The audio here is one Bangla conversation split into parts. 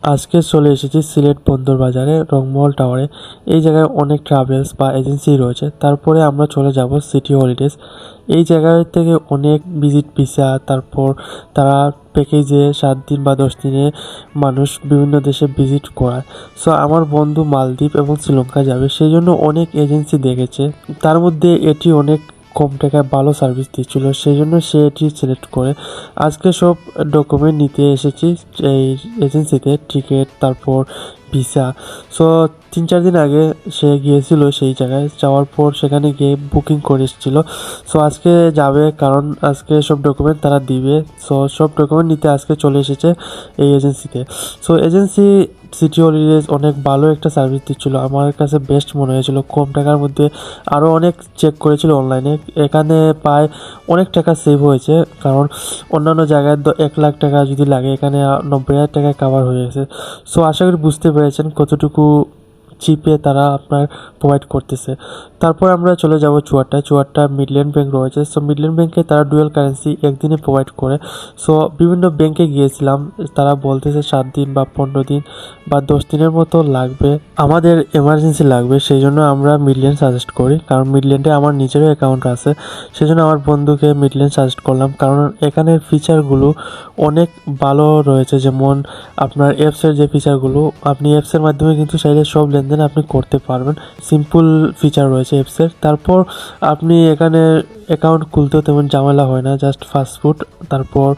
আজকে চলে এসেছি সিলেট বন্দর বাজারে রংমহল টাওয়ারে। এই জায়গায় অনেক ট্রাভেলস বা এজেন্সি রয়েছে। তারপরে আমরা চলে যাব সিটি হলিডেজ। এই জায়গা থেকে অনেক ভিজিট ভিসা, তারপর তারা প্যাকেজে 7 দিন বা 10 দিনে মানুষ বিভিন্ন দেশে ভিজিট করায়। সো আমার বন্ধু মালদ্বীপ এবং শ্রীলঙ্কা যাবে, সেই জন্য অনেক এজেন্সি দেখেছে। তার মধ্যে এটি অনেক কম টাকায় ভালো সার্ভিস দিচ্ছিল, সেই জন্য সে এটি সিলেক্ট করে। আজকে সব ডকুমেন্ট নিতে এসেছি এই এজেন্সিতে, টিকিট, তারপর ভিসা। সো 3-4 দিন আগে সে গিয়েছিল সেই জায়গায়, যাওয়ার পর সেখানে গিয়ে বুকিং করে এসেছিল। সো আজকে যাবে, কারণ আজকে সব ডকুমেন্ট তারা দিবে। সো সব ডকুমেন্ট নিতে আজকে চলে এসেছে এই এজেন্সিতে। সো এজেন্সি সিটি হলিডেজ অনেক ভালো একটা সার্ভিস দিচ্ছিল, আমার কাছে বেস্ট মনে হয়েছিল। কম টাকার মধ্যে আরও অনেক চেক করেছিল অনলাইনে, এখানে প্রায় অনেক টাকা সেভ হয়েছে। কারণ অন্যান্য জায়গায় 1 লাখ টাকা যদি লাগে, এখানে 90,000 টাকায় কাভার হয়ে গেছে। সো আশা করি বুঝতে পেরেছেন কতটুকু চিপে তারা আপনার প্রোভাইড করতেছে। তারপর আমরা চলে যাব চুয়াট্টা মিডল্যান্ড ব্যাংক রয়েছে। সো মিডল্যান্ড ব্যাংকে তারা ডুয়াল কারেন্সি একদিনে প্রোভাইড করে। সো বিভিন্ন ব্যাংকে গিয়েছিলাম, তারা বলতেছে 7 দিন বা 15 দিন বা 10 দিনের মতো লাগবে। আমাদের এমার্জেন্সি লাগবে, সেই জন্য আমরা মিডল্যান্ড সাজেস্ট করি, কারণ মিডল্যান্ডে আমার নিজেরও অ্যাকাউন্ট আছে। সেই জন্য আমার বন্ধুকে মিডল্যান্ড সাজেস্ট করলাম, কারণ এখানের ফিচারগুলো অনেক ভালো রয়েছে। যেমন আপনার অ্যাপসের যে ফিচারগুলো, আপনি অ্যাপসের মাধ্যমে কিন্তু চাইলে সব লেনদেন আপনি করতে পারবেন। সিম্পল ফিচার রয়েছে অ্যাপসের। তারপর আপনি এখানে অ্যাকাউন্ট খুলতেও তেমন ঝামেলা হয় না, জাস্ট পাসপোর্ট, তারপর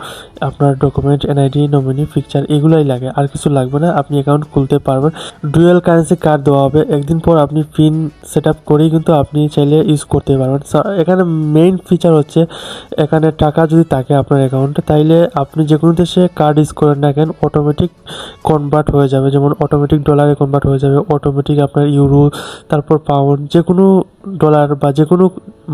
আপনার ডকুমেন্ট, এনআইডি, নমিনি, পিকচার, এগুলোই লাগে, আর কিছু লাগবে না, আপনি অ্যাকাউন্ট খুলতে পারবেন। ডুয়াল কারেন্সি কার্ড দেওয়া হবে, একদিন পর আপনি পিন সেট আপ করেই কিন্তু আপনি চাইলে ইউজ করতে পারবেন। এখানে মেইন ফিচার হচ্ছে, এখানে টাকা যদি থাকে আপনার অ্যাকাউন্টে, তাইলে আপনি যে কোনো দেশে কার্ড ইউজ করেন না কেন অটোমেটিক কনভার্ট হয়ে যাবে। যেমন অটোমেটিক ডলারে কনভার্ট হয়ে যাবে, অটোমেটিক আপনার ইউরো, তারপর পাউন্ড, যে কোনো ডলার বা যে কোনো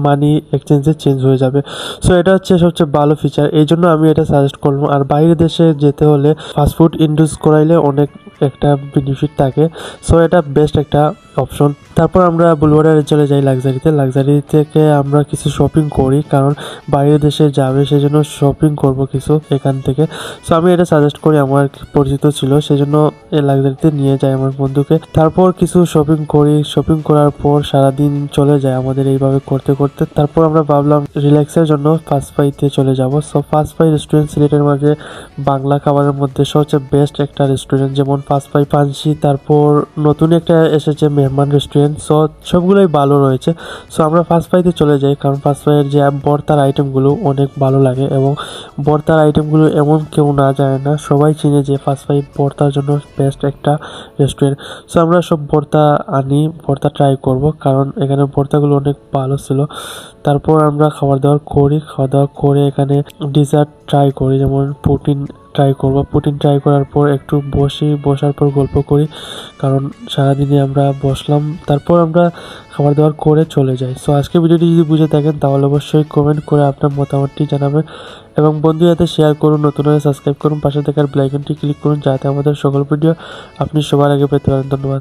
মানি এক্সচেঞ্জে চেঞ্জ হয়ে যাবে। সো এটা হচ্ছে সবচেয়ে ভালো ফিচার, এই জন্য আমি এটা সাজেস্ট করলাম। আর বাইরের দেশে যেতে হলে ফাস্টফুড ইন্ডিউস করাইলে অনেক একটা বেনিফিট থাকে। সো এটা বেস্ট একটা অপশন। তারপর আমরা বুলওয়ার্ডে চলে যাই লাক্সারি থেকে আমরা কিছু শপিং করি, কারণ বাইরের দেশে যাবে সেই জন্য শপিং করব কিছু এখান থেকে। সো আমি এটা সাজেস্ট করি, আমার পরিচিত ছিল, সেই জন্য এই লাক্সারিতে নিয়ে যাই আমার বন্ধুকে। তারপর কিছু শপিং করি, শপিং করার পর সারাদিন চলে যায় আমাদের এইভাবে করতে করতে। তারপর আমরা ভাবলাম রিল্যাক্সের জন্য ফার্স্ট ফ্রাইতে চলে যাব। সো ফার্স্ট ফ্রাই রেস্টুরেন্ট সিলেটের মাঝে বাংলা খাবারের মধ্যে সবচেয়ে বেস্ট একটা রেস্টুরেন্ট, যেমন ফার্স্ট ফ্রাই, পানসি, তারপর নতুন একটা এসেছে মেহমান রেস্টুরেন্ট। সো সবগুলোই ভালো রয়েছে। সো আমরা ফার্স্ট ফ্রাইতে চলে যাই, কারণ ফার্স্ট ফ্রাইয়ের যে ভর্তার আইটেমগুলো অনেক ভালো লাগে, এবং ভর্তার আইটেমগুলো এমন কেউ না জানে না, সবাই চিনে যে ফার্স্ট ফ্রাই ভর্তার জন্য বেস্ট একটা রেস্টুরেন্ট। সো আমরা সব ভর্তা আনি, ভর্তা ট্রাই করব, কারণ এখানে ভর্তাগুলো অনেক ভালো ছিল। তারপর আমরা খাওয়া দাওয়া করে এখানে ডিজার্ট ট্রাই করি, যেমন পুডিং ট্রাই করবো। পুডিং ট্রাই করার পর একটু বসার পর গল্প করি, কারণ সারাদিনে আমরা বসলাম। তারপর আমরা খাবার দাবার করে চলে যাই। সো আজকে ভিডিওটি যদি বুঝে থাকেন তাহলে অবশ্যই কমেন্ট করে আপনার মতামতটি জানাবেন, এবং বন্ধুদের সাথে শেয়ার করুন, নতুন হয়ে সাবস্ক্রাইব করুন, পাশে থাকার বেল আইকনটি ক্লিক করুন, যাতে আমাদের সকল ভিডিও আপনি সবার আগে পেতে পারেন। ধন্যবাদ।